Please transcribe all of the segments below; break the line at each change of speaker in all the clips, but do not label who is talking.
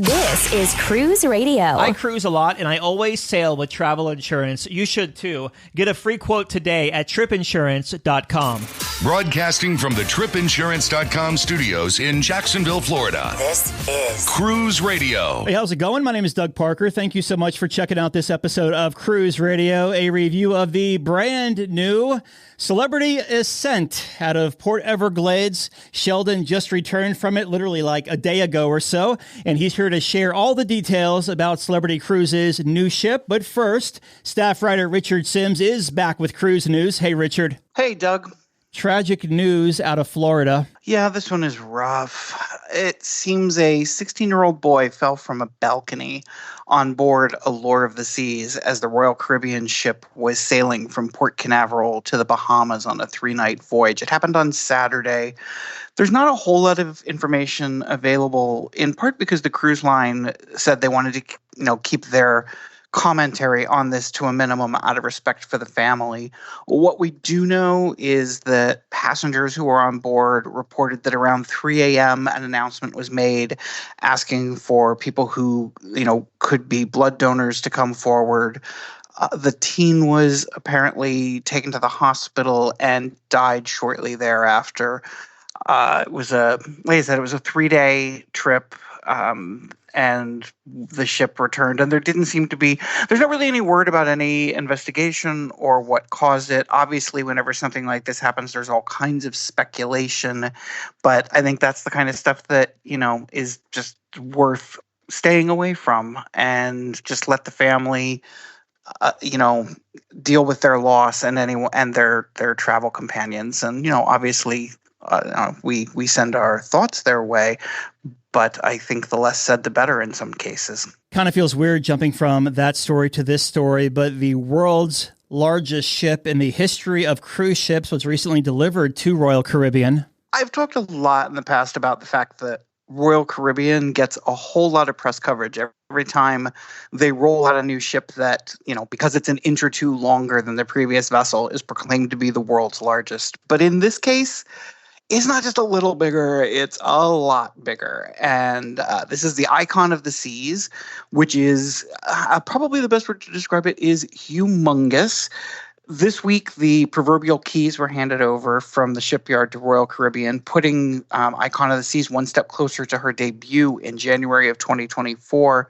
This is Cruise Radio.
I cruise a lot, and I always sail with travel insurance. You should, too. Get a free quote today at tripinsurance.com.
Broadcasting from the tripinsurance.com studios in Jacksonville, Florida.
This is
Cruise Radio.
Hey, how's it going? My name is Doug Parker. Thank you so much for checking out this episode of Cruise Radio, a review of the brand new Celebrity Ascent out of Port Everglades. Sheldon just returned from it literally like a day ago or so, and he's here to share all the details about Celebrity Cruises' new ship. But first, staff writer Richard Sims is back with cruise news. Hey, Richard.
Hey, Doug.
Tragic news out of Florida.
Yeah, this one is rough. It seems a 16-year-old boy fell from a balcony on board Allure of the Seas as the Royal Caribbean ship was sailing from Port Canaveral to the Bahamas on a 3-night voyage. It happened on Saturday. There's not a whole lot of information available, in part because the cruise line said they wanted to, keep their commentary on this to a minimum out of respect for the family. What we do know is that passengers who were on board reported that around 3 a.m. an announcement was made asking for people who, could be blood donors to come forward. The teen was apparently taken to the hospital and died shortly thereafter. It was a 3-day trip. And the ship returned, and there's not really any word about any investigation or what caused it. Obviously, whenever something like this happens, there's all kinds of speculation, but I think that's the kind of stuff that, is just worth staying away from, and just let the family, deal with their loss and their travel companions. And, obviously, we send our thoughts their way, but I think the less said, the better in some cases.
Kind of feels weird jumping from that story to this story, but the world's largest ship in the history of cruise ships was recently delivered to Royal Caribbean.
I've talked a lot in the past about the fact that Royal Caribbean gets a whole lot of press coverage every time they roll out a new ship that, because it's an inch or two longer than the previous vessel, is proclaimed to be the world's largest. But in this case, it's not just a little bigger, it's a lot bigger. And this is the Icon of the Seas, which is probably the best word to describe it is humongous. This week, the proverbial keys were handed over from the shipyard to Royal Caribbean, putting Icon of the Seas one step closer to her debut in January of 2024.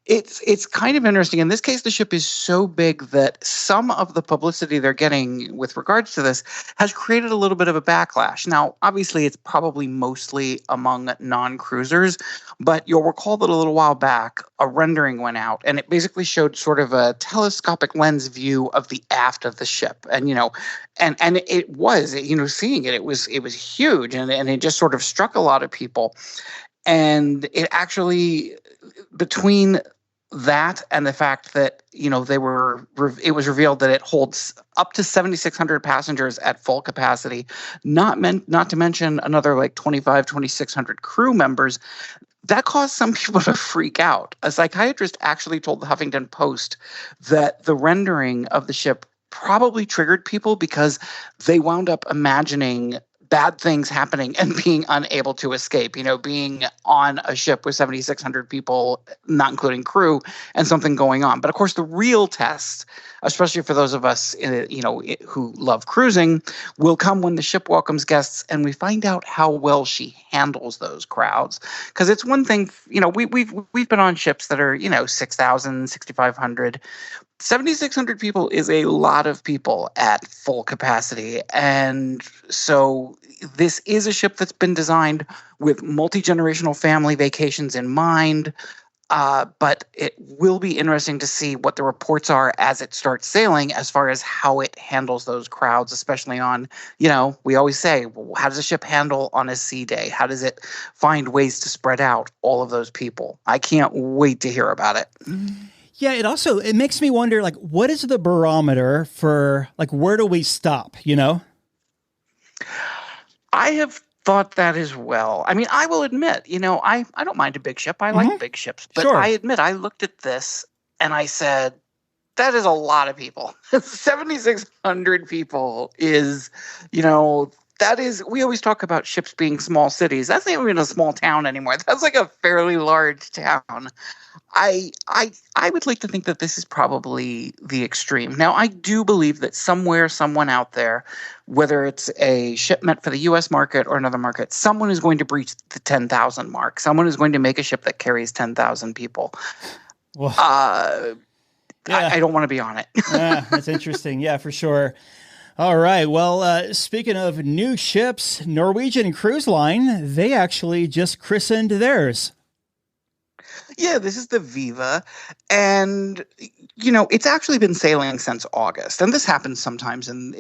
It's kind of interesting. In this case, the ship is so big that some of the publicity they're getting with regards to this has created a little bit of a backlash. Now, obviously, it's probably mostly among non-cruisers, but you'll recall that a little while back, a rendering went out, and it basically showed sort of a telescopic lens view of the aft of the ship. And, and it was, seeing it was huge, and it just sort of struck a lot of people. And it actually, between that and the fact that, it was revealed that it holds up to 7,600 passengers at full capacity, not to mention another like 2,600 crew members, that caused some people to freak out. A psychiatrist actually told the Huffington Post that the rendering of the ship probably triggered people because they wound up imagining bad things happening and being unable to escape, being on a ship with 7,600 people, not including crew, and something going on. But of course, the real test, especially for those of us, who love cruising, will come when the ship welcomes guests and we find out how well she handles those crowds. Because it's one thing, we've been on ships that are, 6,000, 6,500. 7,600 people is a lot of people at full capacity. And so this is a ship that's been designed with multi-generational family vacations in mind. But it will be interesting to see what the reports are as it starts sailing as far as how it handles those crowds, especially on, we always say, well, how does a ship handle on a sea day? How does it find ways to spread out all of those people? I can't wait to hear about it.
Yeah, it makes me wonder, what is the barometer for, where do we stop,
I have thought that as well. I mean, I will admit, I don't mind a big ship. I like big ships. But
sure.
I admit, I looked at this and I said, that is a lot of people. 7,600 people is, that is, we always talk about ships being small cities. That's not even a small town anymore. That's like a fairly large town. I would like to think that this is probably the extreme. Now, I do believe that somewhere, someone out there, whether it's a ship meant for the U.S. market or another market, someone is going to breach the 10,000 mark. Someone is going to make a ship that carries 10,000 people.
Well,
I don't want to be on it.
That's interesting. Yeah, for sure. All right. Well, speaking of new ships, Norwegian Cruise Line, they actually just christened theirs.
Yeah, this is the Viva. And, you know, it's actually been sailing since August. And this happens sometimes in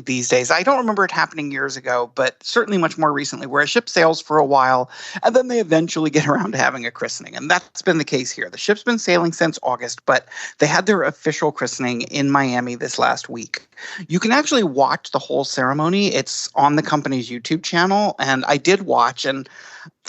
these days. I don't remember it happening years ago, but certainly much more recently, where a ship sails for a while and then they eventually get around to having a christening. And that's been the case here. The ship's been sailing since August, but they had their official christening in Miami this last week. You can actually watch the whole ceremony. It's on the company's YouTube channel. And I did watch, and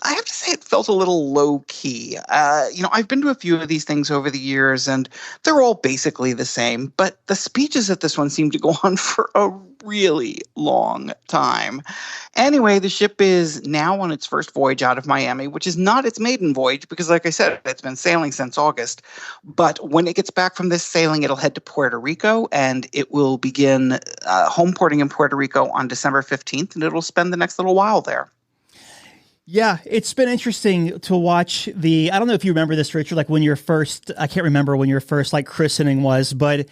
I have to say it felt a little low key. I've been to a few of these things over the years, and they're all basically the same. But the speeches at this one seem to go on for a really long time. Anyway, the ship is now on its first voyage out of Miami, which is not its maiden voyage because, like I said, it's been sailing since August. But when it gets back from this sailing, it'll head to Puerto Rico, and it will begin home porting in Puerto Rico on December 15th, and it'll spend the next little while there.
Yeah, it's been interesting to watch I don't know if you remember this, Richard, like when your first, I can't remember when your first like christening was, but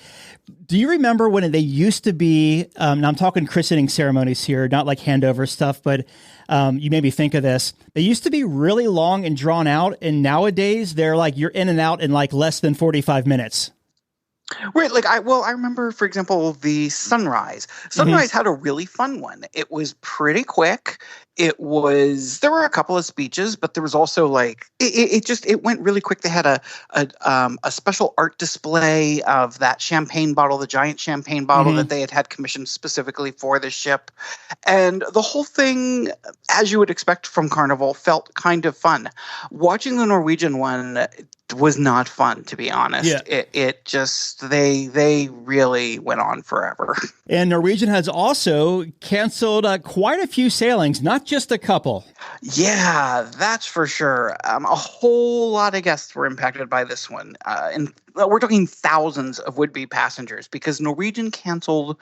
do you remember when they used to be, now I'm talking christening ceremonies here, not like handover stuff, but you made me think of this. They used to be really long and drawn out, and nowadays they're like, you're in and out in like less than 45 minutes.
Right. Like, I remember, for example, the Sunrise. Sunrise had a really fun one. It was pretty quick. There were a couple of speeches, but there was also like, it went really quick. They had a special art display of that champagne bottle, the giant champagne bottle that they had commissioned specifically for the ship. And the whole thing, as you would expect from Carnival, felt kind of fun. Watching the Norwegian one was not fun, to be honest. Yeah. It just, they really went on forever.
And Norwegian has also canceled quite a few sailings, not just a couple.
Yeah, that's for sure. A whole lot of guests were impacted by this one. And we're talking thousands of would-be passengers because Norwegian canceled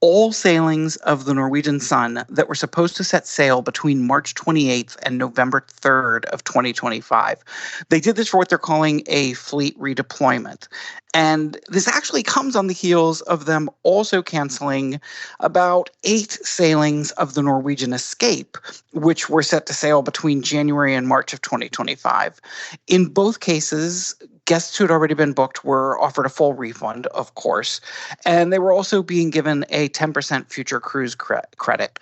all sailings of the Norwegian Sun that were supposed to set sail between March 28th and November 3rd of 2025. They did this for what they're calling a fleet redeployment. And this actually comes on the heels of them also canceling about 8 sailings of the Norwegian Escape, which were set to sail between January and March of 2025. In both cases, guests who had already been booked were offered a full refund, of course, and they were also being given a 10% future cruise credit.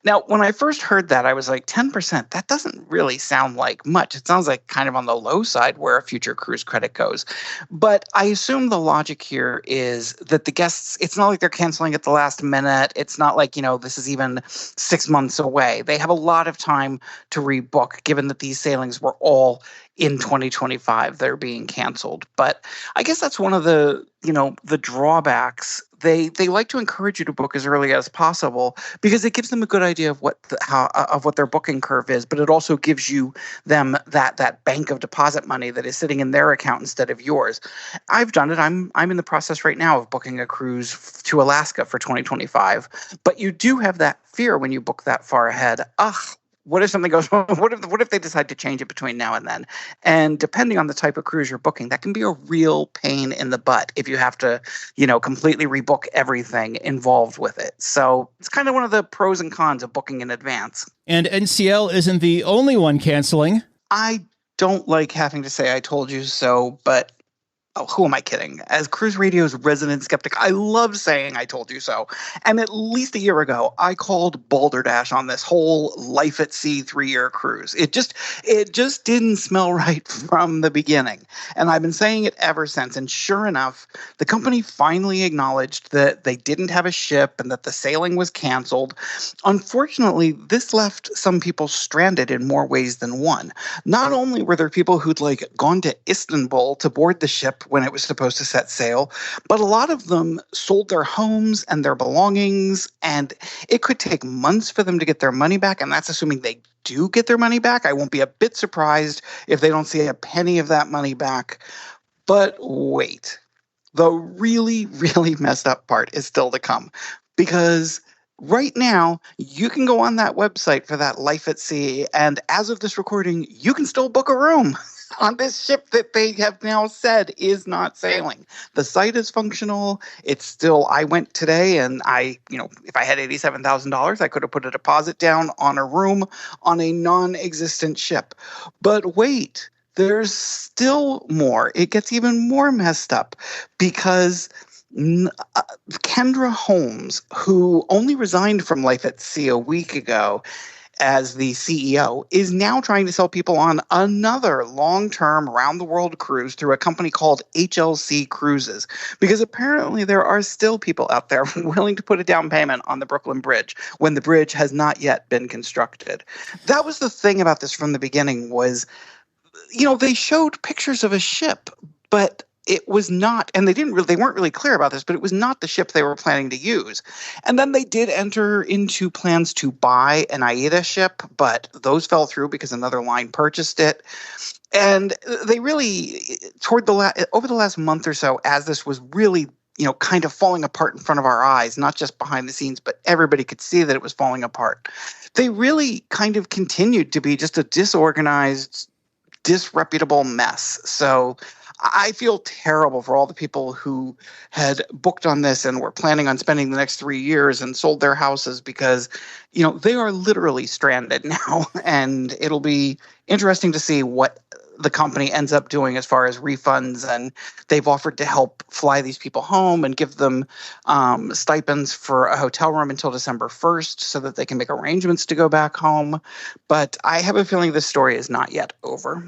Now, when I first heard that, I was like, 10%, that doesn't really sound like much. It sounds like kind of on the low side where a future cruise credit goes. But I assume the logic here is that the guests, it's not like they're canceling at the last minute. It's not like, this is even 6 months away. They have a lot of time to rebook, given that these sailings were all in 2025. They're being canceled. But I guess that's one of the drawbacks. They like to encourage you to book as early as possible because it gives them a good idea of what their booking curve is, but it also gives them that bank of deposit money that is sitting in their account instead of yours. I've done it. I'm in the process right now of booking a cruise to Alaska for 2025, but you do have that fear when you book that far ahead. What if something goes wrong? What if they decide to change it between now and then? And depending on the type of cruise you're booking, that can be a real pain in the butt if you have to, completely rebook everything involved with it. So it's kind of one of the pros and cons of booking in advance.
And NCL isn't the only one canceling.
I don't like having to say I told you so, but who am I kidding? As Cruise Radio's resident skeptic, I love saying I told you so. And at least a year ago, I called Balderdash on this whole Life at Sea 3-year cruise. It just didn't smell right from the beginning. And I've been saying it ever since. And sure enough, the company finally acknowledged that they didn't have a ship and that the sailing was canceled. Unfortunately, this left some people stranded in more ways than one. Not only were there people who'd gone to Istanbul to board the ship when it was supposed to set sail. But a lot of them sold their homes and their belongings, and it could take months for them to get their money back. And that's assuming they do get their money back. I won't be a bit surprised if they don't see a penny of that money back. But wait, the really, really messed up part is still to come, because right now, you can go on that website for that Life at Sea, and as of this recording, you can still book a room on this ship that they have now said is not sailing. The site is functional. It's still, I went today and if I had $87,000, I could have put a deposit down on a room on a non-existent ship. But wait, there's still more. It gets even more messed up, because Kendra Holmes, who only resigned from Life at Sea a week ago as the CEO, is now trying to sell people on another long-term round-the-world cruise through a company called HLC Cruises, because apparently there are still people out there willing to put a down payment on the Brooklyn Bridge when the bridge has not yet been constructed. That was the thing about this from the beginning was, they showed pictures of a ship, but it was not, and they weren't really clear about this, but it was not the ship they were planning to use. And then they did enter into plans to buy an AIDA ship, but those fell through because another line purchased it. And they really, over the last month or so, as this was really, kind of falling apart in front of our eyes, not just behind the scenes, but everybody could see that it was falling apart. They really kind of continued to be just a disorganized, disreputable mess. So I feel terrible for all the people who had booked on this and were planning on spending the next 3 years and sold their houses, because, they are literally stranded now. And it'll be interesting to see what the company ends up doing as far as refunds. And they've offered to help fly these people home and give them stipends for a hotel room until December 1st so that they can make arrangements to go back home. But I have a feeling this story is not yet over.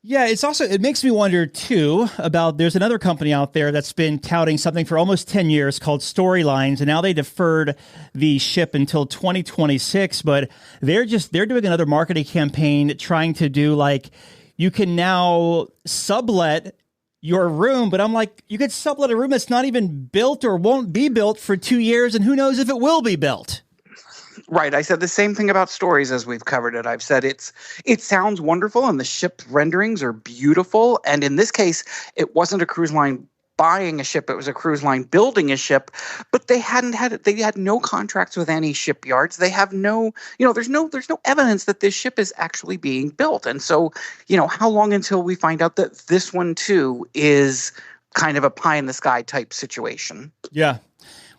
Yeah, it makes me wonder too about, there's another company out there that's been touting something for almost 10 years called Storylines, and now they deferred the ship until 2026, but they're doing another marketing campaign trying to do you can now sublet your room, but I'm like, you could sublet a room that's not even built or won't be built for 2 years, and who knows if it will be built.
Right. I said the same thing about Stories as we've covered it. I've said it sounds wonderful and the ship renderings are beautiful. And in this case, it wasn't a cruise line buying a ship. It was a cruise line building a ship, but they had no contracts with any shipyards. They have there's no evidence that this ship is actually being built. And so, how long until we find out that this one too is kind of a pie in the sky type situation?
Yeah.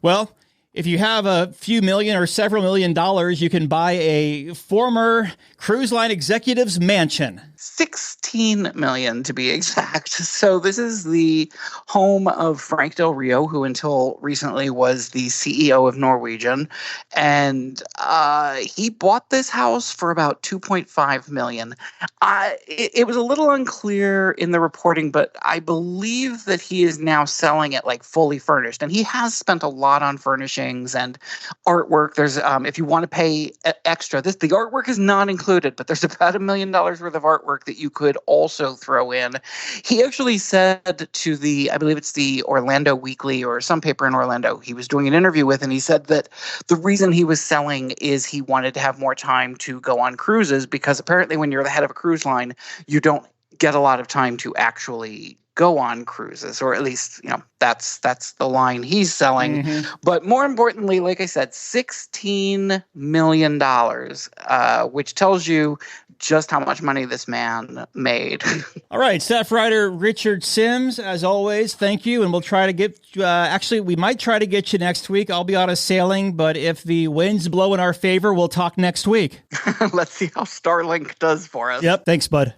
Well, if you have a few million or several $1 million, you can buy a former cruise line executive's mansion.
16 million to be exact. So this is the home of Frank Del Rio, who until recently was the CEO of Norwegian. And he bought this house for about 2.5 million. It was a little unclear in the reporting, but I believe that he is now selling it fully furnished. And he has spent a lot on furnishings and artwork. There's if you want to pay extra, the artwork is not included, but there's about $1 million worth of artwork that you could also throw in. He actually said to I believe it's the Orlando Weekly or some paper in Orlando, he was doing an interview with, and he said that the reason he was selling is he wanted to have more time to go on cruises, because apparently when you're the head of a cruise line, you don't get a lot of time to actually go on cruises, or at least, that's the line he's selling. Mm-hmm. But more importantly, like I said, $16 million, which tells you just how much money this man made.
All right, staff writer Richard Sims, as always, thank you. And we'll try to get, we might try to get you next week. I'll be out of sailing, but if the winds blow in our favor, we'll talk next week.
Let's see how Starlink does for us.
Yep, thanks, bud.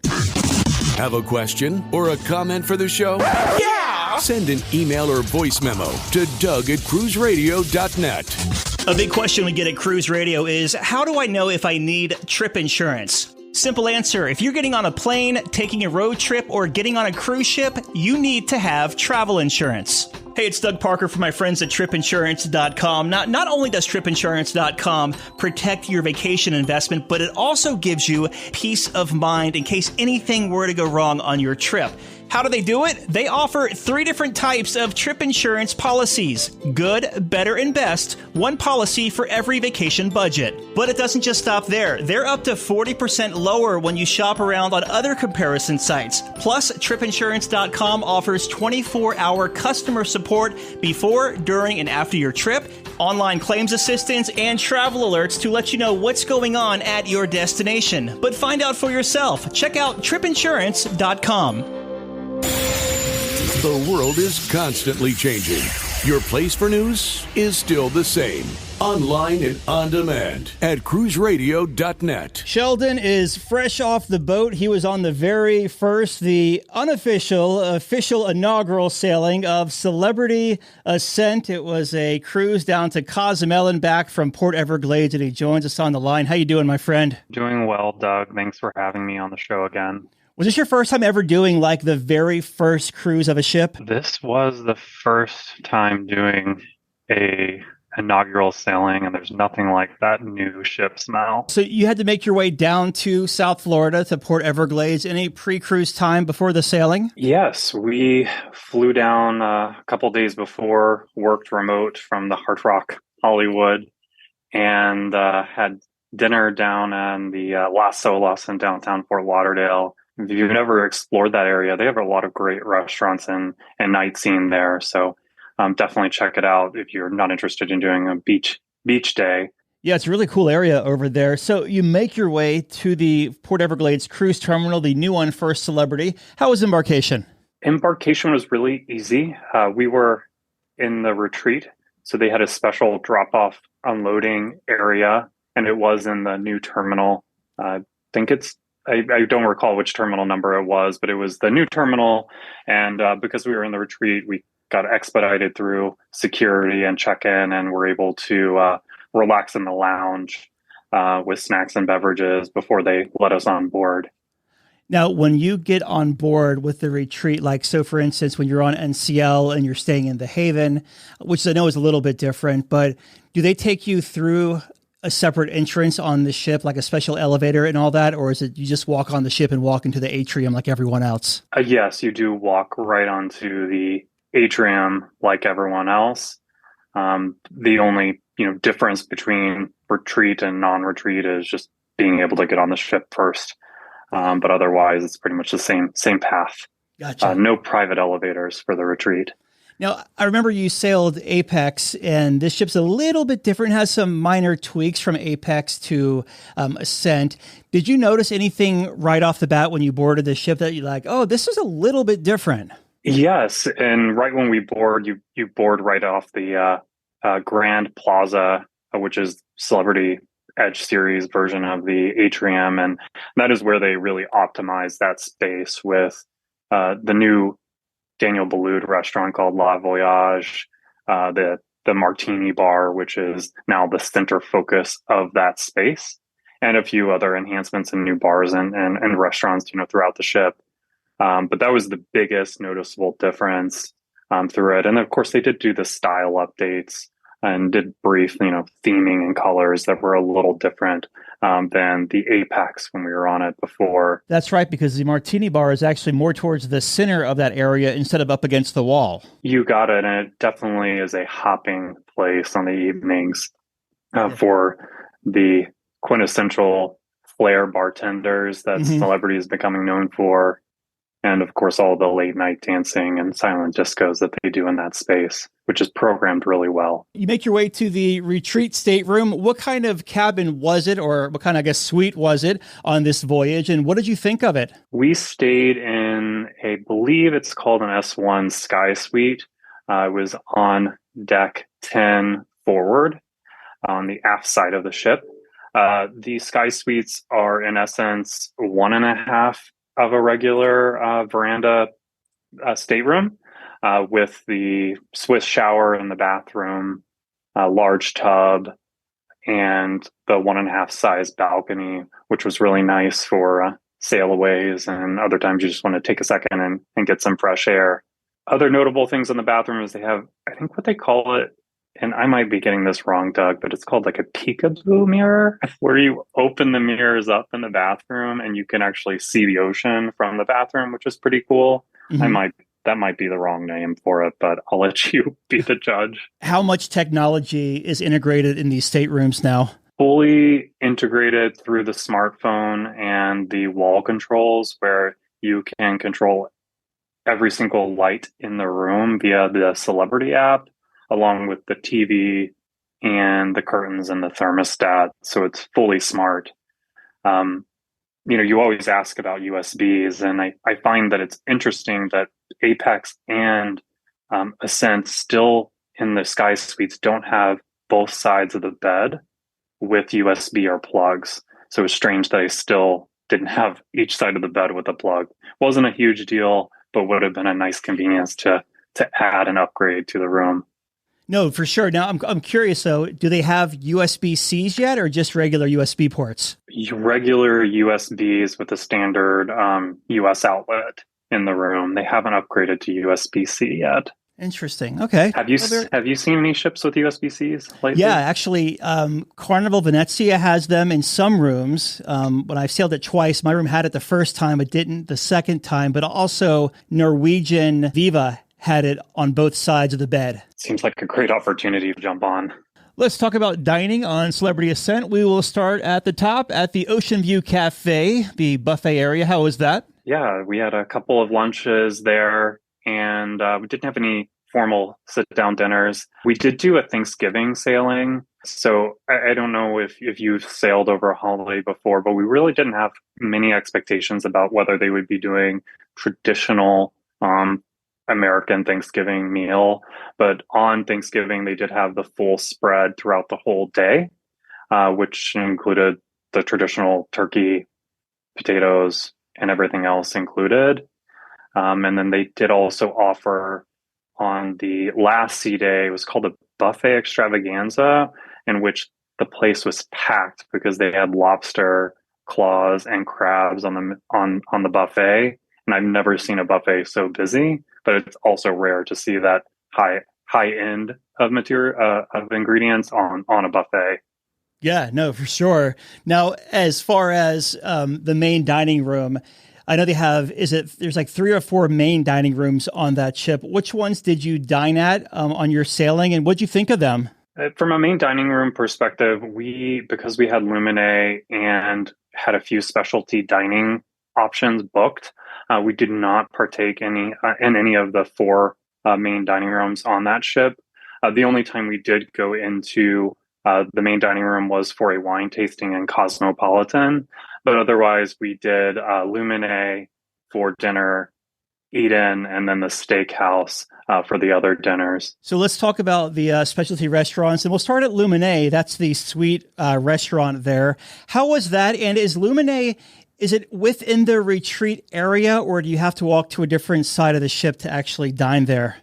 Have a question or a comment for the show?
Yeah!
Send an email or voice memo to Doug@cruiseradio.net.
A big question we get at Cruise Radio is, how do I know if I need trip insurance? Simple answer. If you're getting on a plane, taking a road trip, or getting on a cruise ship, you need to have travel insurance. Hey, it's Doug Parker from my friends at tripinsurance.com. Not only does tripinsurance.com protect your vacation investment, but it also gives you peace of mind in case anything were to go wrong on your trip. How do they do it? They offer 3 different types of trip insurance policies. Good, better, and best. One policy for every vacation budget. But it doesn't just stop there. They're up to 40% lower when you shop around on other comparison sites. Plus, tripinsurance.com offers 24-hour customer support before, during, and after your trip, online claims assistance, and travel alerts to let you know what's going on at your destination. But find out for yourself. Check out tripinsurance.com.
The world is constantly changing. Your place for news is still the same. Online and on demand at cruiseradio.net.
Sheldon is fresh off the boat. He was on the very first, the official inaugural sailing of Celebrity Ascent. It was a cruise down to Cozumel and back from Port Everglades, and he joins us on the line. How you doing, my friend?
Doing well, Doug. Thanks for having me on the show again.
Was this your first time ever doing like the very first cruise of a ship?
This was the first time doing a inaugural sailing, and there's nothing like that new ship smell.
So you had to make your way down to South Florida to Port Everglades. Any pre-cruise time before the sailing?
Yes, we flew down a couple days before, worked remote from the Hard Rock Hollywood, and had dinner down in the Las Olas in downtown Fort Lauderdale. If you've never explored that area, they have a lot of great restaurants and night scene there. So definitely check it out if you're not interested in doing a beach day.
Yeah, it's a really cool area over there. So you make your way to the Port Everglades cruise terminal, the new one for Celebrity. How was embarkation?
Embarkation was really easy. We were in the retreat, so they had a special drop-off unloading area, and it was in the new terminal. I don't recall which terminal number it was, but it was the new terminal. And because we were in the retreat, we got expedited through security and check-in, and were able to relax in the lounge with snacks and beverages before they let us on board.
Now, when you get on board with the retreat, like, so for instance, when you're on NCL and you're staying in the Haven, which I know is a little bit different, but do they take you through a separate entrance on the ship, like a special elevator and all that? Or is it you just walk on the ship and walk into the atrium like everyone else?
Yes, you do walk right onto the atrium like everyone else. The only difference between retreat and non-retreat is just being able to get on the ship first. But otherwise, it's pretty much the same path.
Gotcha.
No private elevators for the retreat.
Now, I remember you sailed Apex, and this ship's a little bit different, has some minor tweaks from Apex to Ascent. Did you notice anything right off the bat when you boarded the ship that you're like, oh, this is a little bit different?
Yes, and right when we board, you board right off the Grand Plaza, which is Celebrity Edge Series version of the atrium, and that is where they really optimize that space with the new Daniel Boulud restaurant called La Voyage, the Martini Bar, which is now the center focus of that space, and a few other enhancements and new bars and restaurants throughout the ship. But that was the biggest noticeable difference through it. And of course, they did do the style updates and did brief, theming and colors that were a little different than the Apex when we were on it before.
That's right, because the Martini Bar is actually more towards the center of that area instead of up against the wall.
You got it. And it definitely is a hopping place on the evenings for the quintessential flair bartenders that Celebrity is becoming known for. And of course, all the late night dancing and silent discos that they do in that space, which is programmed really well.
You make your way to the retreat stateroom. What kind of cabin was it, or what kind of, suite was it on this voyage? And what did you think of it?
We stayed in, I believe it's called an S1 Sky Suite. It was on deck 10 forward on the aft side of the ship. The Sky Suites are, in essence, 1.5 of a regular veranda stateroom with the Swiss shower in the bathroom, a large tub, and the 1.5 size balcony, which was really nice for sailaways and other times you just want to take a second and get some fresh air. Other notable things in the bathroom is they have, I think what they call it, and I might be getting this wrong, Doug, but it's called like a peekaboo mirror, where you open the mirrors up in the bathroom and you can actually see the ocean from the bathroom, which is pretty cool.
Mhm.
That might be the wrong name for it, but I'll let you be the judge.
How much technology is integrated in these staterooms now?
Fully integrated through the smartphone and the wall controls, where you can control every single light in the room via the Celebrity app, along with the TV and the curtains and the thermostat. So it's fully smart. Um, you always ask about USBs, and I find that it's interesting that Apex and Ascent still in the Sky Suites don't have both sides of the bed with USB or plugs. So it's strange that I still didn't have each side of the bed with a plug. Wasn't a huge deal, but would have been a nice convenience to add an upgrade to the room.
No, for sure. Now, I'm curious, though, do they have USB-Cs yet or just regular USB ports?
Regular USBs with a standard US outlet in the room. They haven't upgraded to USB-C yet.
Interesting. Okay.
Have you seen any ships with USB-Cs lately?
Yeah, actually, Carnival Venezia has them in some rooms. When I've sailed it twice, my room had it the first time, but didn't the second time. But also Norwegian Viva had it on both sides of the bed.
Seems like a great opportunity to jump on.
Let's talk about dining on Celebrity Ascent. We will start at the top at the Ocean View Cafe, the buffet area. How was that?
Yeah, we had a couple of lunches there, and we didn't have any formal sit-down dinners. We did do a Thanksgiving sailing, so I don't know if you've sailed over a holiday before, but we really didn't have many expectations about whether they would be doing traditional American Thanksgiving meal. But on Thanksgiving, they did have the full spread throughout the whole day, which included the traditional turkey, potatoes, and everything else included. And then they did also offer on the last sea day, it was called a buffet extravaganza, in which the place was packed because they had lobster claws and crabs on the buffet. And I've never seen a buffet so busy, but it's also rare to see that high end of material of ingredients on a buffet.
Yeah, no, for sure. Now, as far as the main dining room, I know they have, there's like 3 or 4 main dining rooms on that ship. Which ones did you dine at on your sailing, and what'd you think of them?
From a main dining room perspective, because we had Lumin and had a few specialty dining options booked, we did not partake in any of the 4 main dining rooms on that ship. The only time we did go into the main dining room was for a wine tasting in Cosmopolitan, but otherwise we did Lumin for dinner, Eden, and then the steakhouse for the other dinners.
So let's talk about the specialty restaurants, and we'll start at Lumin. That's the suite restaurant there. How was that? And is Lumin, is it within the retreat area, or do you have to walk to a different side of the ship to actually dine there?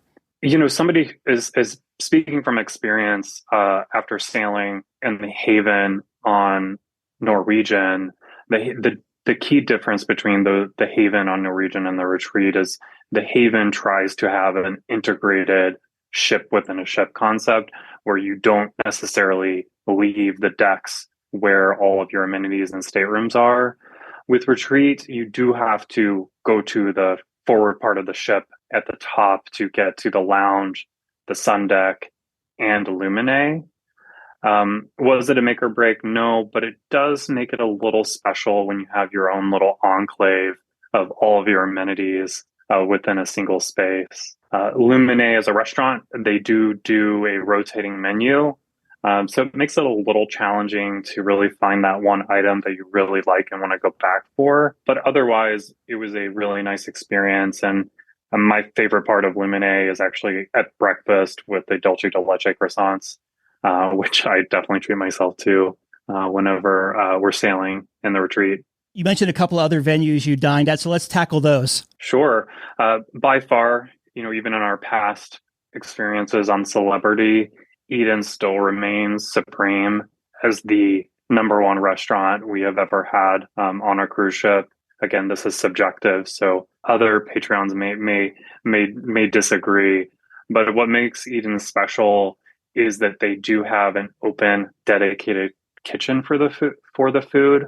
Somebody is speaking from experience after sailing in the Haven on Norwegian. The key difference between the Haven on Norwegian and the retreat is the Haven tries to have an integrated ship within a ship concept where you don't necessarily leave the decks where all of your amenities and staterooms are. With retreat, you do have to go to the forward part of the ship at the top to get to the lounge, the sun deck, and Lumin. Was it a make or break? No, but it does make it a little special when you have your own little enclave of all of your amenities within a single space. Lumin as a restaurant, they do a rotating menu. So it makes it a little challenging to really find that one item that you really like and want to go back for. But otherwise, it was a really nice experience. And my favorite part of Lumin is actually at breakfast with the dulce de leche croissants, which I definitely treat myself to whenever we're sailing in the retreat.
You mentioned a couple other venues you dined at, so let's tackle those.
Sure. By far, even in our past experiences on Celebrity, Eden still remains supreme as the number one restaurant we have ever had on a cruise ship. Again, this is subjective, so other Patreons may disagree. But what makes Eden special is that they do have an open, dedicated kitchen for the food,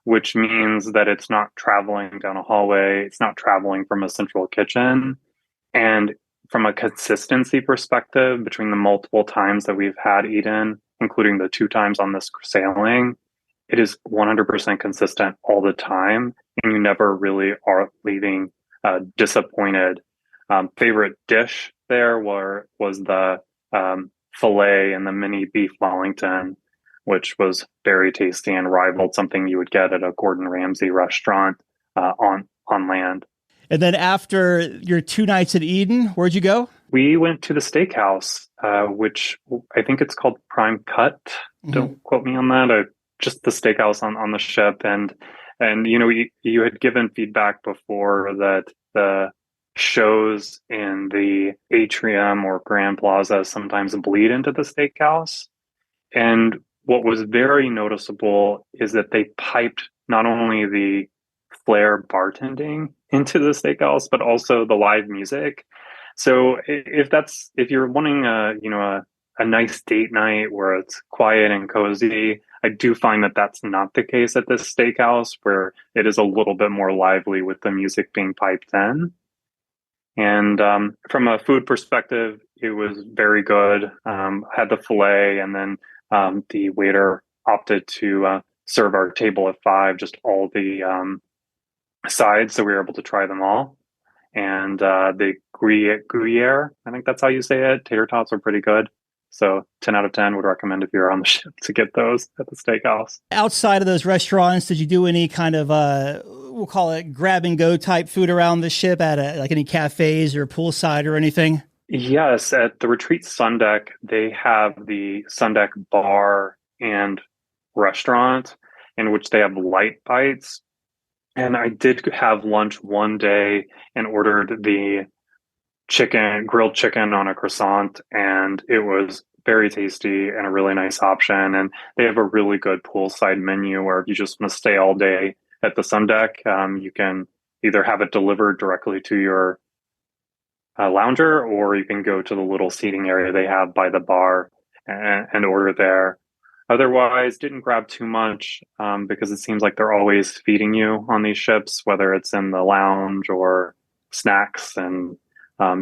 which means that it's not traveling down a hallway. It's not traveling from a central kitchen. And from a consistency perspective, between the multiple times that we've had Eden, including the 2 times on this sailing, it is 100% consistent all the time. And you never really are leaving disappointed. Favorite dish there was the filet and the mini beef Wellington, which was very tasty and rivaled something you would get at a Gordon Ramsay restaurant on land.
And then after your 2 nights at Eden, where'd you go?
We went to the steakhouse, which I think it's called Prime Cut. Mm-hmm. Don't quote me on that. Just the steakhouse on the ship. And you had given feedback before that the shows in the atrium or Grand Plaza sometimes bleed into the steakhouse. And what was very noticeable is that they piped not only the flair bartending into the steakhouse, but also the live music. So if you're wanting a nice date night where it's quiet and cozy, I do find that that's not the case at this steakhouse, where it is a little bit more lively with the music being piped in. And from a food perspective, it was very good. Had the filet, and then the waiter opted to serve our table at 5, just all the sides, so we were able to try them all. And the Gruyere, I think that's how you say it, tater tots are pretty good. So 10 out of 10 would recommend if you're on the ship to get those at the steakhouse.
Outside of those restaurants, did you do any kind of, we'll call it grab and go type food around the ship at like any cafes or poolside or anything?
Yes, at the Retreat Sun Deck, they have the Sun Deck bar and restaurant in which they have light bites. And I did have lunch one day and ordered the grilled chicken on a croissant, and it was very tasty and a really nice option. And they have a really good poolside menu where if you just want to stay all day at the Sun Deck, you can either have it delivered directly to your lounger, or you can go to the little seating area they have by the bar and order there. Otherwise, didn't grab too much because it seems like they're always feeding you on these ships, whether it's in the lounge or snacks, and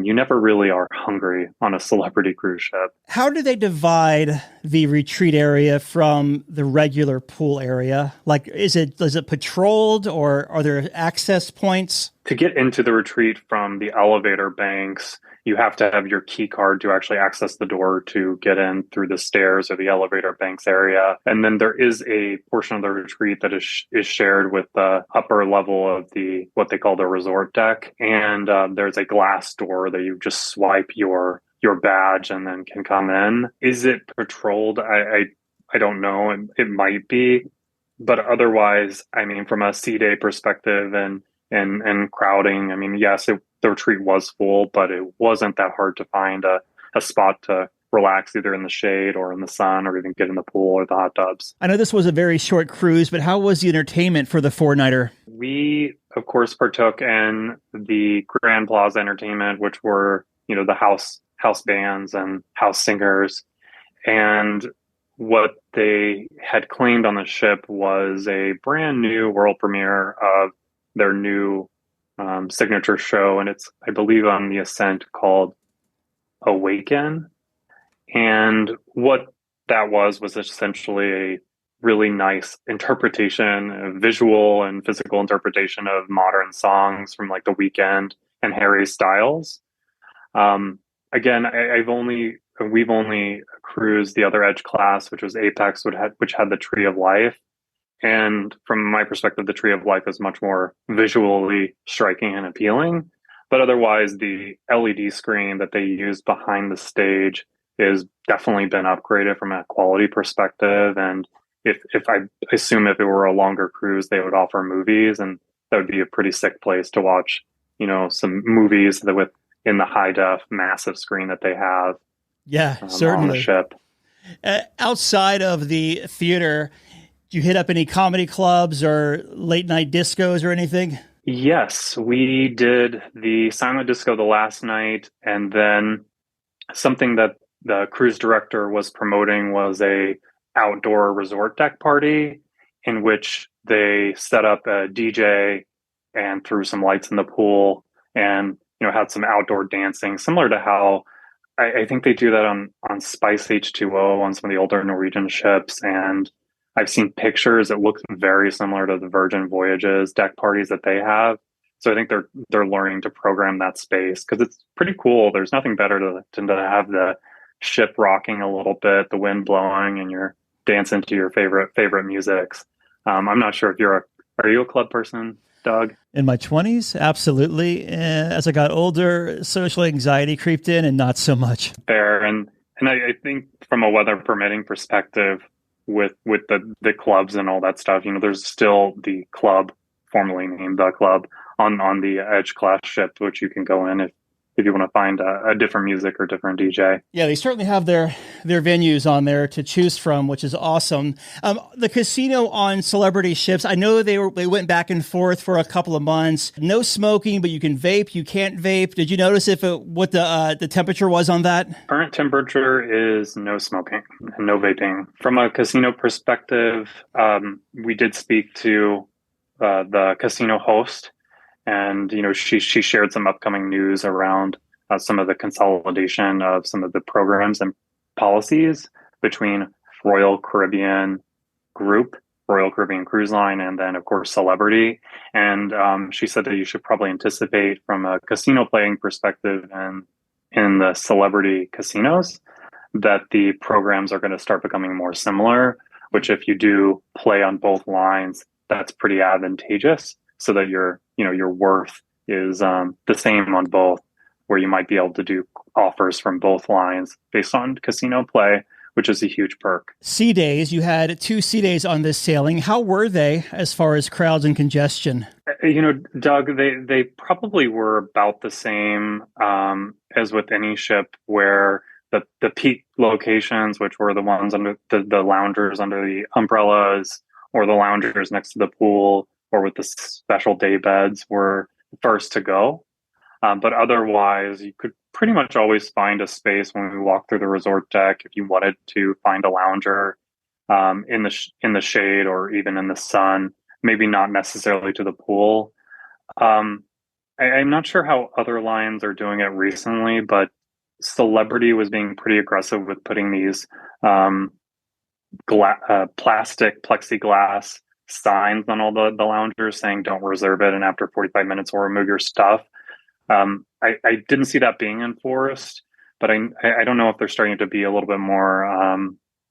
you never really are hungry on a Celebrity cruise ship.
How do they divide the retreat area from the regular pool area? Like, is it patrolled, or are there access points?
To get into the retreat from the elevator banks, you have to have your key card to actually access the door to get in through the stairs or the elevator banks area. And then there is a portion of the retreat that is shared with the upper level of what they call the resort deck. And there's a glass door that you just swipe your badge and then can come in. Is it patrolled? I don't know. It might be. But otherwise, I mean, from a sea day perspective and crowding, I mean, yes, the retreat was full, but it wasn't that hard to find a spot to relax either in the shade or in the sun or even get in the pool or the hot tubs. I
know this was a very short cruise, but how was the entertainment for the 4-nighter?
We, of course, partook in the Grand Plaza entertainment, which were, the house bands and house singers. And what they had claimed on the ship was a brand new world premiere of their new signature show, and it's, I believe, on the Ascent, called Awaken. And what that was essentially a really nice interpretation, a visual and physical interpretation of modern songs from like The Weeknd and Harry Styles. Again, we've only cruised the Other Edge class, which was Apex, which had the Tree of Life. And from my perspective, the Tree of Life is much more visually striking and appealing. But otherwise, the LED screen that they use behind the stage is definitely been upgraded from a quality perspective. And if I assume if it were a longer cruise, they would offer movies, and that would be a pretty sick place to watch, some movies in the high def massive screen that they have.
Yeah, certainly.
On the ship.
Outside of the theater, do you hit up any comedy clubs or late night discos or anything?
Yes, we did the silent disco the last night, and then something that the cruise director was promoting was a outdoor resort deck party. in which they set up a DJ and threw some lights in the pool and, had some outdoor dancing, similar to how I think they do that on Spice H2O on some of the older Norwegian ships. And I've seen pictures that look very similar to the Virgin Voyages deck parties that they have. So I think they're learning to program that space because it's pretty cool. There's nothing better to have the ship rocking a little bit, the wind blowing, and you're dancing to your favorite musics. I'm not sure if are you a club person, Doug?
In my 20s, absolutely. As I got older, social anxiety creeped in, and not so much.
Fair, and I think from a weather permitting perspective, with the clubs and all that stuff, there's still the club, formerly named the club, on the Edge class ship, which you can go in if you want to find a different music or different DJ.
Yeah, they certainly have their venues on there to choose from, which is awesome. The casino on Celebrity ships, I know they went back and forth for a couple of months. No smoking, but you can vape, you can't vape. Did you notice what the temperature was on that?
Current temperature is no smoking and no vaping. From a casino perspective, we did speak to the casino host, and she shared some upcoming news around some of the consolidation of some of the programs and policies between Royal Caribbean Group, Royal Caribbean Cruise Line, and then of course Celebrity. And she said that you should probably anticipate from a casino playing perspective and in the Celebrity casinos that the programs are going to start becoming more similar, which if you do play on both lines, that's pretty advantageous, so that your worth is the same on both, where you might be able to do offers from both lines based on casino play, which is a huge perk.
Sea days, you had 2 sea days on this sailing. How were they as far as crowds and congestion?
Doug, they probably were about the same as with any ship, where the peak locations, which were the ones under the loungers under the umbrellas, or the loungers next to the pool, or with the special day beds, were first to go. But otherwise, you could pretty much always find a space when we walk through the resort deck if you wanted to find a lounger in the shade or even in the sun. Maybe not necessarily to the pool. I'm not sure how other lines are doing it recently, but Celebrity was being pretty aggressive with putting these plastic plexiglass signs on all the loungers saying don't reserve it, and after 45 minutes we'll remove your stuff. I didn't see that being enforced, but I don't know if they're starting to be a little bit more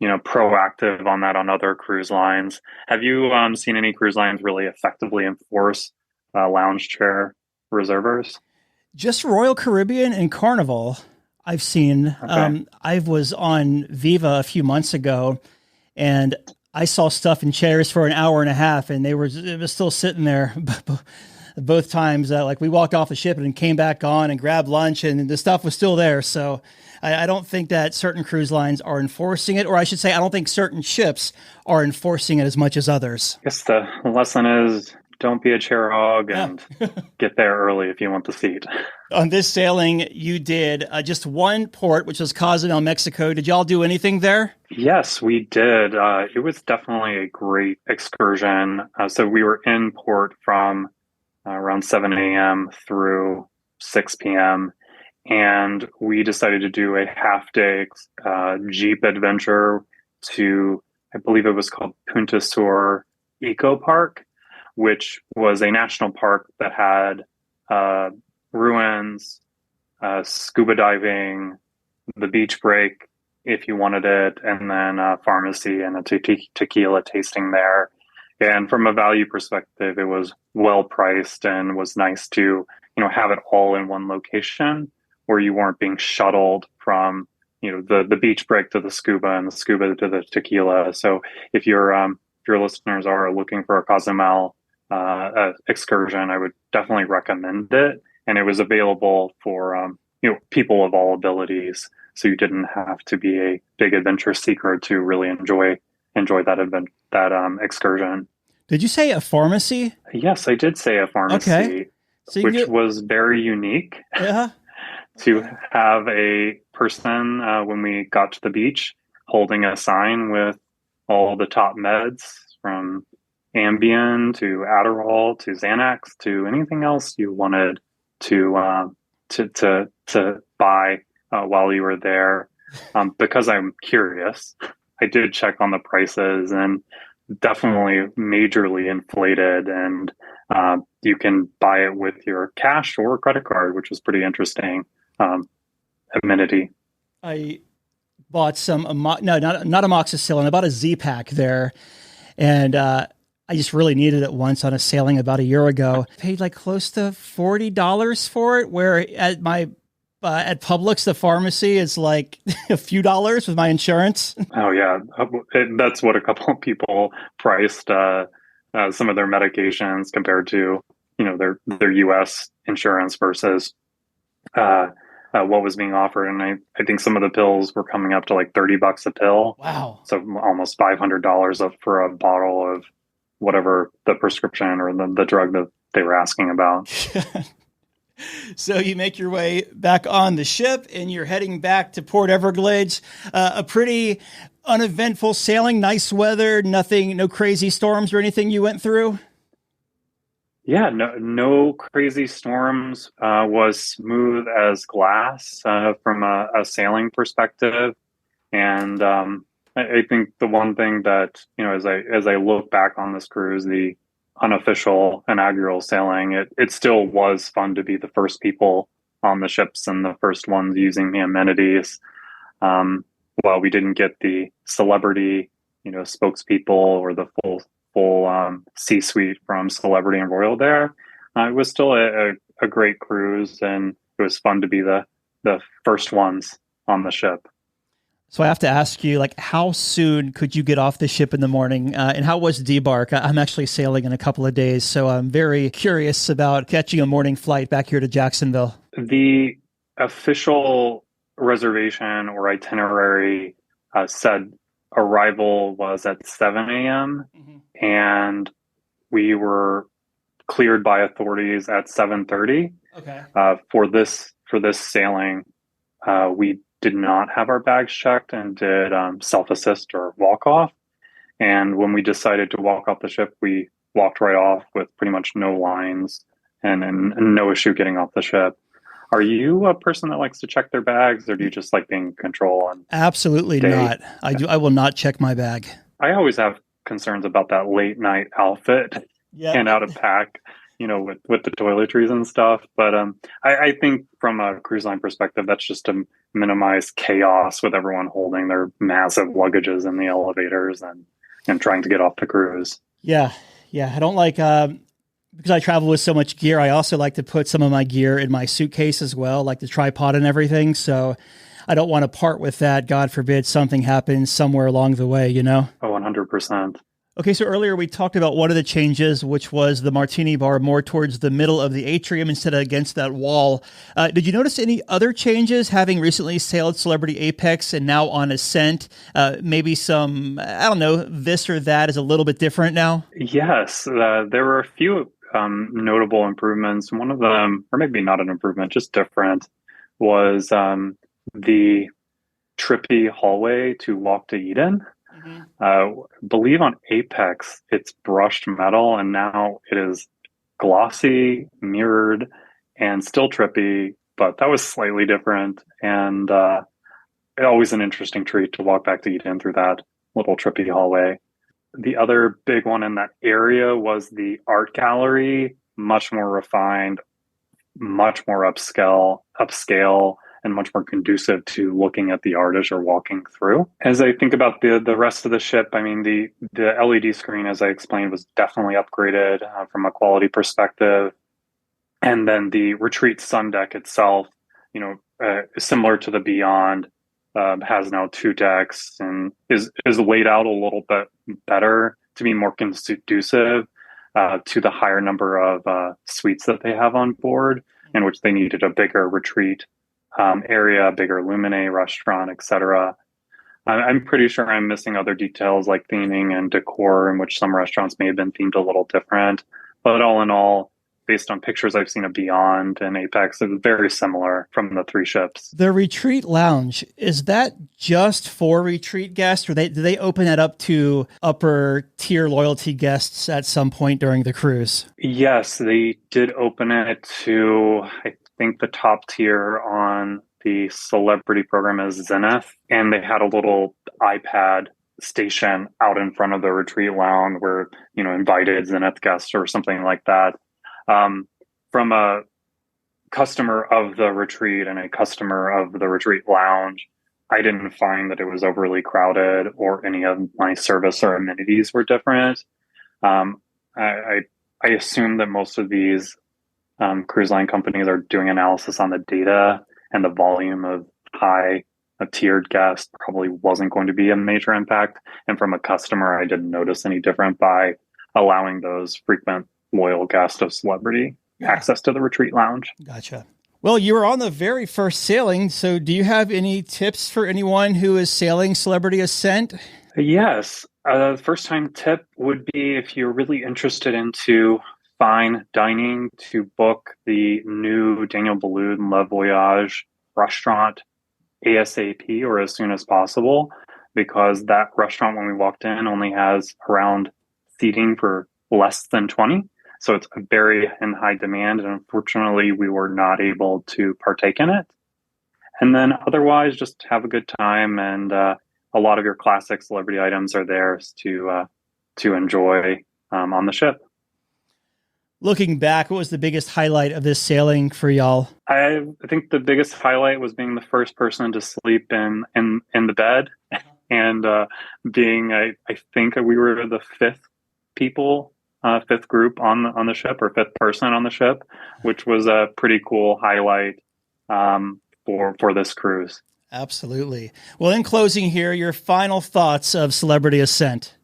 proactive on that on other cruise lines. Have you seen any cruise lines really effectively enforce lounge chair reservers?
Just Royal Caribbean and Carnival I've seen.
Okay.
I was on Viva a few months ago, and I saw stuff in chairs for an hour and a half, and it was still sitting there both times. Like we walked off the ship and came back on and grabbed lunch, and the stuff was still there. So I don't think that certain cruise lines are enforcing it, or I should say, I don't think certain ships are enforcing it as much as others.
I guess the lesson is don't be a chair hog and get there early if you want the seat.
On this sailing, you did just one port, which was Cozumel, Mexico. Did y'all do anything there?
Yes, we did. It was definitely a great excursion. So we were in port from around 7 a.m. through 6 p.m. And we decided to do a half-day Jeep adventure to, I believe it was called Punta Sur Eco Park, which was a national park that had ruins, scuba diving, the beach break if you wanted it, and then a pharmacy and a tequila tasting there. And from a value perspective, it was well priced and was nice to, have it all in one location where you weren't being shuttled from, the beach break to the scuba and the scuba to the tequila. So if your listeners are looking for a Cozumel excursion, I would definitely recommend it. And it was available for people of all abilities, so you didn't have to be a big adventure seeker to really enjoy that excursion.
Did you say a pharmacy?
Yes, I did say a pharmacy,
okay. So
which was very unique.
Yeah.
To have a person when we got to the beach holding a sign with all the top meds from Ambien to Adderall to Xanax to anything else you wanted to buy while you were there. Because I'm curious, I did check on the prices, and definitely majorly inflated, and you can buy it with your cash or credit card, which was pretty interesting amenity.
I bought some, not amoxicillin. I bought a Z-Pack there, and I just really needed it once on a sailing about a year ago. I paid like close to $40 for it, where at my at Publix, the pharmacy, is like a few dollars with my insurance.
Oh yeah, that's what a couple of people priced some of their medications compared to their U.S. insurance versus what was being offered. And I think some of the pills were coming up to like $30 a pill.
Wow!
So almost $500 for a bottle of whatever the prescription or the drug that they were asking about.
So you make your way back on the ship, and you're heading back to Port Everglades. A pretty uneventful sailing, nice weather, no crazy storms or anything you went through?
Yeah, no crazy storms. Was smooth as glass from a sailing perspective. And I think the one thing that, as I look back on this cruise, the unofficial inaugural sailing, it still was fun to be the first people on the ships and the first ones using the amenities. While we didn't get the celebrity, spokespeople or the full C-suite from Celebrity and Royal there, it was still a great cruise, and it was fun to be the first ones on the ship.
So I have to ask you, how soon could you get off the ship in the morning? And how was Debark? I'm actually sailing in a couple of days, so I'm very curious about catching a morning flight back here to Jacksonville.
The official reservation or itinerary said arrival was at 7 a.m. Mm-hmm. And we were cleared by authorities at 7:30.
Okay.
For this sailing, we did not have our bags checked and did self-assist or walk off. And when we decided to walk off the ship, we walked right off with pretty much no lines and no issue getting off the ship. Are you a person that likes to check their bags, or do you just like being in control?
Absolutely not. I will not check my bag.
I always have concerns about that late night outfit and out of pack, with the toiletries and stuff. But I think from a cruise line perspective, that's just to minimize chaos with everyone holding their massive luggages in the elevators and trying to get off the cruise.
Yeah. I don't like, because I travel with so much gear, I also like to put some of my gear in my suitcase as well, like the tripod and everything. So I don't want to part with that. God forbid something happens somewhere along the way, Oh,
100%.
Okay, so earlier we talked about one of the changes, which was the Martini Bar more towards the middle of the atrium instead of against that wall. Did you notice any other changes, having recently sailed Celebrity Apex and now on Ascent? Maybe some, this or that is a little bit different now? Yes,
there were a few notable improvements. One of them, or maybe not an improvement, just different, was the trippy hallway to walk to Eden. Believe on Apex, it's brushed metal, and now it is glossy, mirrored, and still trippy, but that was slightly different. And always an interesting treat to walk back to Eden through that little trippy hallway. The other big one in that area was the art gallery, much more refined, much more upscale, and much more conducive to looking at the art as you're walking through. As I think about the rest of the ship, I mean, the LED screen, as I explained, was definitely upgraded from a quality perspective. And then the retreat sun deck itself, similar to the Beyond, has now 2 decks and is laid out a little bit better to be more conducive to the higher number of suites that they have on board, in which they needed a bigger retreat area, bigger Lumin restaurant, etc. I'm pretty sure I'm missing other details like theming and decor, in which some restaurants may have been themed a little different. But all in all, based on pictures I've seen of Beyond and Apex, it was very similar from the three ships.
The retreat lounge, is that just for retreat guests, or do they open that up to upper tier loyalty guests at some point during the cruise?
Yes, they did open it to, I think the top tier on the Celebrity program is Zenith, and they had a little iPad station out in front of the retreat lounge where, invited Zenith guests or something like that. From a customer of the retreat and a customer of the retreat lounge, I didn't find that it was overly crowded or any of my service or amenities were different. I assume that most of these cruise line companies are doing analysis on the data, and the volume of a tiered guest probably wasn't going to be a major impact. And from a customer, I didn't notice any different by allowing those frequent loyal guests of Celebrity access to the retreat lounge.
Gotcha. Well, you were on the very first sailing, so do you have any tips for anyone who is sailing Celebrity Ascent?
Yes. The first time tip would be, if you're really interested into fine dining, to book the new Daniel Boulud Le Voyage restaurant ASAP, or as soon as possible, because that restaurant, when we walked in, only has around seating for less than 20. So it's very in high demand, and unfortunately we were not able to partake in it. And then otherwise, just have a good time, and a lot of your classic Celebrity items are there to enjoy on the ship.
Looking back, what was the biggest highlight of this sailing for y'all?
I think the biggest highlight was being the first person to sleep in the bed, and being, I think we were the fifth group on the ship, or fifth person on the ship, which was a pretty cool highlight for this cruise.
Absolutely. Well, in closing here, your final thoughts of Celebrity Ascent.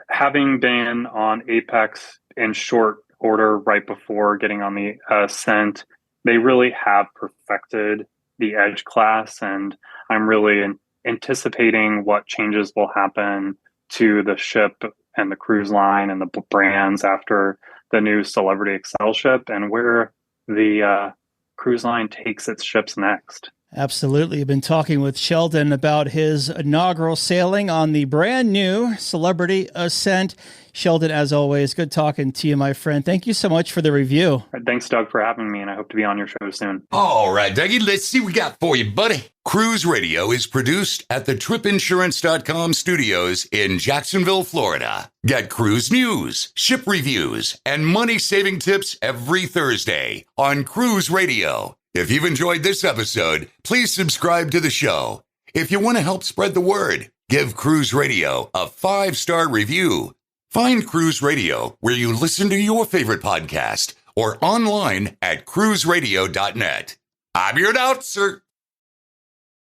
Having been on Apex in short order right before getting on the Ascent, they really have perfected the Edge class, and I'm really anticipating what changes will happen to the ship and the cruise line and the brands after the new Celebrity Excel ship, and where the cruise line takes its ships next.
Absolutely. I've been talking with Sheldon about his inaugural sailing on the brand new Celebrity Ascent. Sheldon, as always, good talking to you, my friend. Thank you so much for the review.
Thanks, Doug, for having me, and I hope to be on your show soon.
All right, Dougie, let's see what we got for you, buddy. Cruise Radio is produced at the tripinsurance.com studios in Jacksonville, Florida. Get cruise news, ship reviews, and money-saving tips every Thursday on Cruise Radio. If you've enjoyed this episode, please subscribe to the show. If you want to help spread the word, give Cruise Radio a 5-star review. Find Cruise Radio where you listen to your favorite podcast, or online at cruiseradio.net. I'm your announcer,